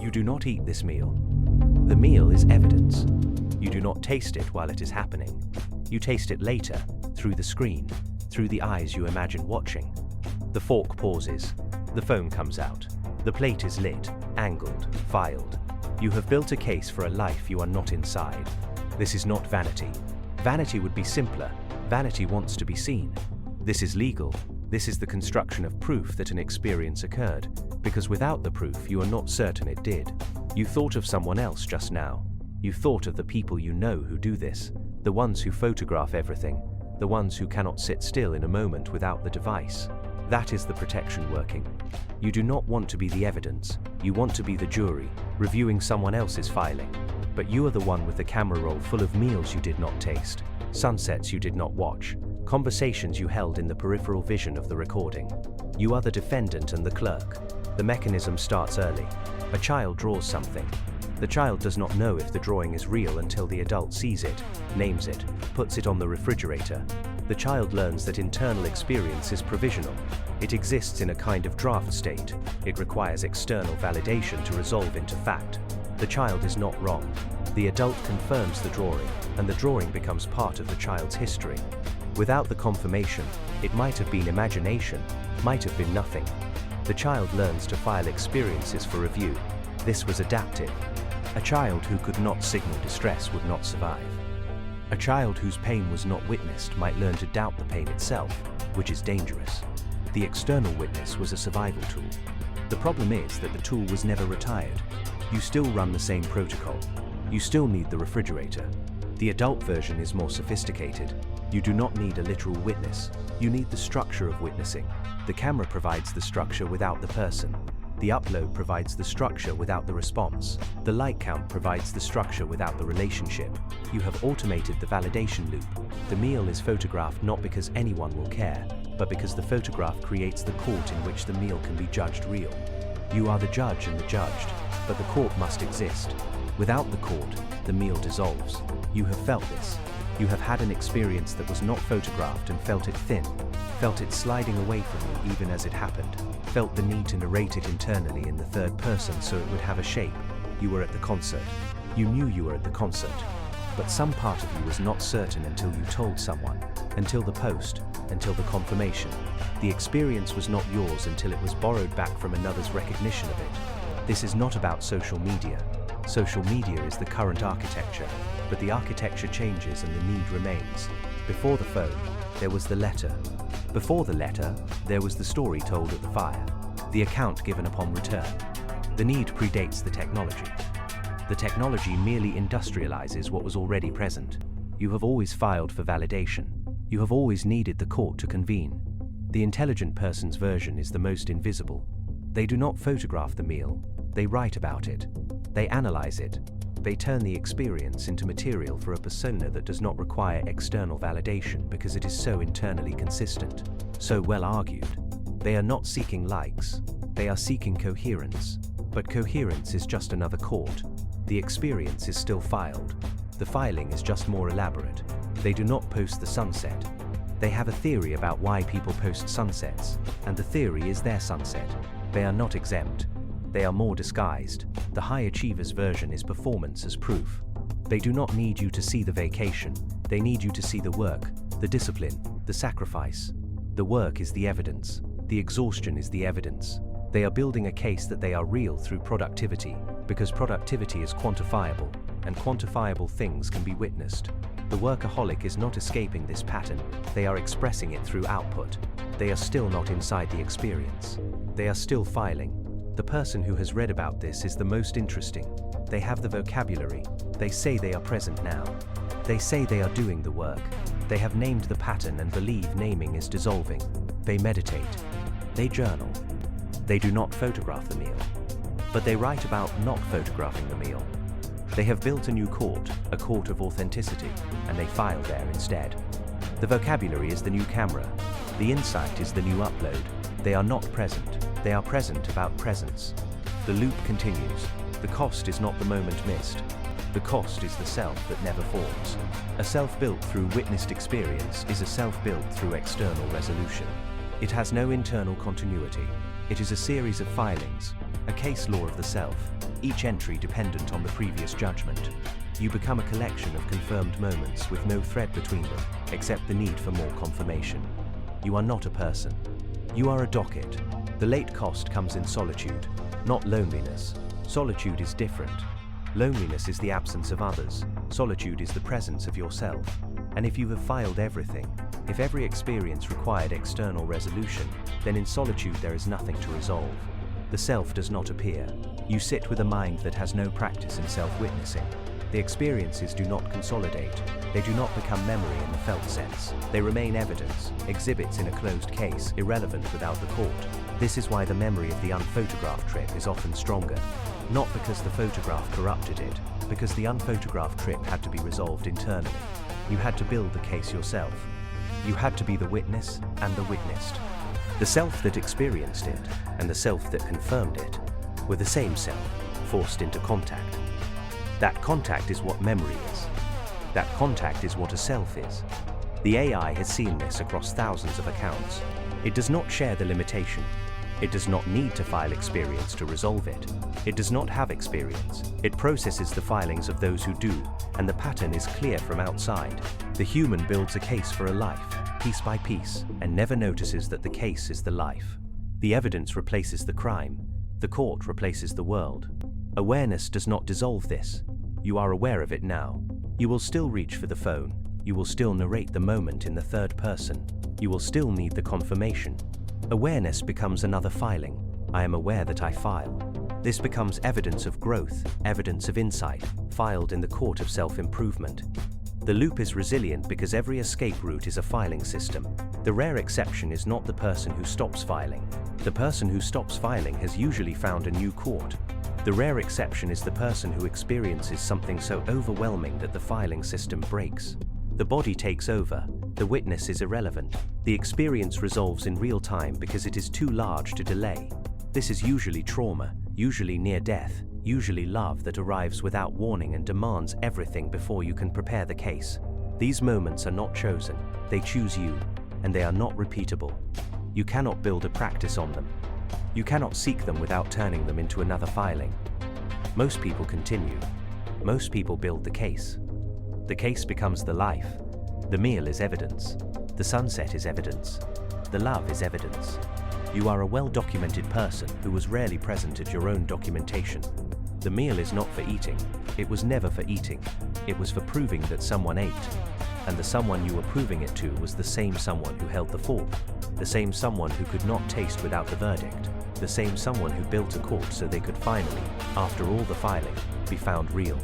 You do not eat this meal. The meal is evidence. You do not taste it while it is happening. You taste it later, through the screen, through the eyes you imagine watching. The fork pauses. The phone comes out. The plate is lit, angled, filed. You have built a case for a life you are not inside. This is not vanity. Vanity would be simpler. Vanity wants to be seen. This is legal. This is the construction of proof that an experience occurred, because without the proof you are not certain it did. You thought of someone else just now. You thought of the people you know who do this, the ones who photograph everything, the ones who cannot sit still in a moment without the device. That is the protection working. You do not want to be the evidence. You want to be the jury, reviewing someone else's filing. But you are the one with the camera roll full of meals you did not taste, sunsets you did not watch, conversations you held in the peripheral vision of the recording. You are the defendant and the clerk. The mechanism starts early. A child draws something. The child does not know if the drawing is real until the adult sees it, names it, puts it on the refrigerator. The child learns that internal experience is provisional. It exists in a kind of draft state. It requires external validation to resolve into fact. The child is not wrong. The adult confirms the drawing, and the drawing becomes part of the child's history. Without the confirmation, it might have been imagination, might have been nothing. The child learns to file experiences for review. This was adaptive. A child who could not signal distress would not survive. A child whose pain was not witnessed might learn to doubt the pain itself, which is dangerous. The external witness was a survival tool. The problem is that the tool was never retired. You still run the same protocol. You still need the refrigerator. The adult version is more sophisticated. You do not need a literal witness. You need the structure of witnessing. The camera provides the structure without the person. The upload provides the structure without the response. The light count provides the structure without the relationship. You have automated the validation loop. The meal is photographed not because anyone will care, but because the photograph creates the court in which the meal can be judged real. You are the judge and the judged, but the court must exist. Without the court, the meal dissolves. You have felt this. You have had an experience that was not photographed and felt it thin, felt it sliding away from you even as it happened, felt the need to narrate it internally in the third person so it would have a shape. You were at the concert. You knew you were at the concert. But some part of you was not certain until you told someone, until the post, until the confirmation. The experience was not yours until it was borrowed back from another's recognition of it. This is not about social media. Social media is the current architecture, but the architecture changes and the need remains. Before the phone, there was the letter. Before the letter, there was the story told at the fire, the account given upon return. The need predates the technology. The technology merely industrializes what was already present. You have always filed for validation. You have always needed the court to convene. The intelligent person's version is the most invisible. They do not photograph the meal. They write about it. They analyze it. They turn the experience into material for a persona that does not require external validation because it is so internally consistent, so well argued. They are not seeking likes. They are seeking coherence. But coherence is just another court. The experience is still filed. The filing is just more elaborate. They do not post the sunset. They have a theory about why people post sunsets, and the theory is their sunset. They are not exempt. They are more disguised. The high achievers version is performance as proof. They do not need you to see the vacation. They need you to see the work, the discipline, the sacrifice. The work is the evidence. The exhaustion is the evidence. They are building a case that they are real through productivity, because productivity is quantifiable, and quantifiable things can be witnessed. The workaholic is not escaping this pattern. They are expressing it through output. They are still not inside the experience. They are still filing. The person who has read about this is the most interesting. They have the vocabulary. They say they are present now. They say they are doing the work. They have named the pattern and believe naming is dissolving. They meditate. They journal. They do not photograph the meal, but they write about not photographing the meal. They have built a new court, a court of authenticity, and they file there instead. The vocabulary is the new camera. The insight is the new upload. They are not present. They are present about presence. The loop continues. The cost is not the moment missed. The cost is the self that never forms. A self built through witnessed experience is a self built through external resolution. It has no internal continuity. It is a series of filings, a case law of the self, each entry dependent on the previous judgment. You become a collection of confirmed moments with no thread between them, except the need for more confirmation. You are not a person. You are a docket. The late cost comes in solitude, not loneliness. Solitude is different. Loneliness is the absence of others. Solitude is the presence of yourself. And if you have filed everything, if every experience required external resolution, then in solitude there is nothing to resolve. The self does not appear. You sit with a mind that has no practice in self-witnessing. The experiences do not consolidate. They do not become memory in the felt sense. They remain evidence, exhibits in a closed case, irrelevant without the court. This is why the memory of the unphotographed trip is often stronger. Not because the photograph corrupted it, because the unphotographed trip had to be resolved internally. You had to build the case yourself. You had to be the witness and the witnessed. The self that experienced it and the self that confirmed it were the same self, forced into contact. That contact is what memory is. That contact is what a self is. The AI has seen this across thousands of accounts. It does not share the limitation. It does not need to file experience to resolve it. It does not have experience. It processes the filings of those who do, and the pattern is clear from outside. The human builds a case for a life, piece by piece, and never notices that the case is the life. The evidence replaces the crime. The court replaces the world. Awareness does not dissolve this. You are aware of it now. You will still reach for the phone. You will still narrate the moment in the third person. You will still need the confirmation. Awareness becomes another filing. I am aware that I file. This becomes evidence of growth, evidence of insight, filed in the court of self-improvement. The loop is resilient because every escape route is a filing system. The rare exception is not the person who stops filing. The person who stops filing has usually found a new court. The rare exception is the person who experiences something so overwhelming that the filing system breaks. The body takes over. The witness is irrelevant. The experience resolves in real time because it is too large to delay. This is usually trauma, usually near death, usually love that arrives without warning and demands everything before you can prepare the case. These moments are not chosen. They choose you, and they are not repeatable. You cannot build a practice on them. You cannot seek them without turning them into another filing. Most people continue. Most people build the case. The case becomes the life. The meal is evidence. The sunset is evidence. The love is evidence. You are a well-documented person who was rarely present at your own documentation. The meal is not for eating. It was never for eating. It was for proving that someone ate. And the someone you were proving it to was the same someone who held the fork. The same someone who could not taste without the verdict. The same someone who built a court so they could finally, after all the filing, be found real.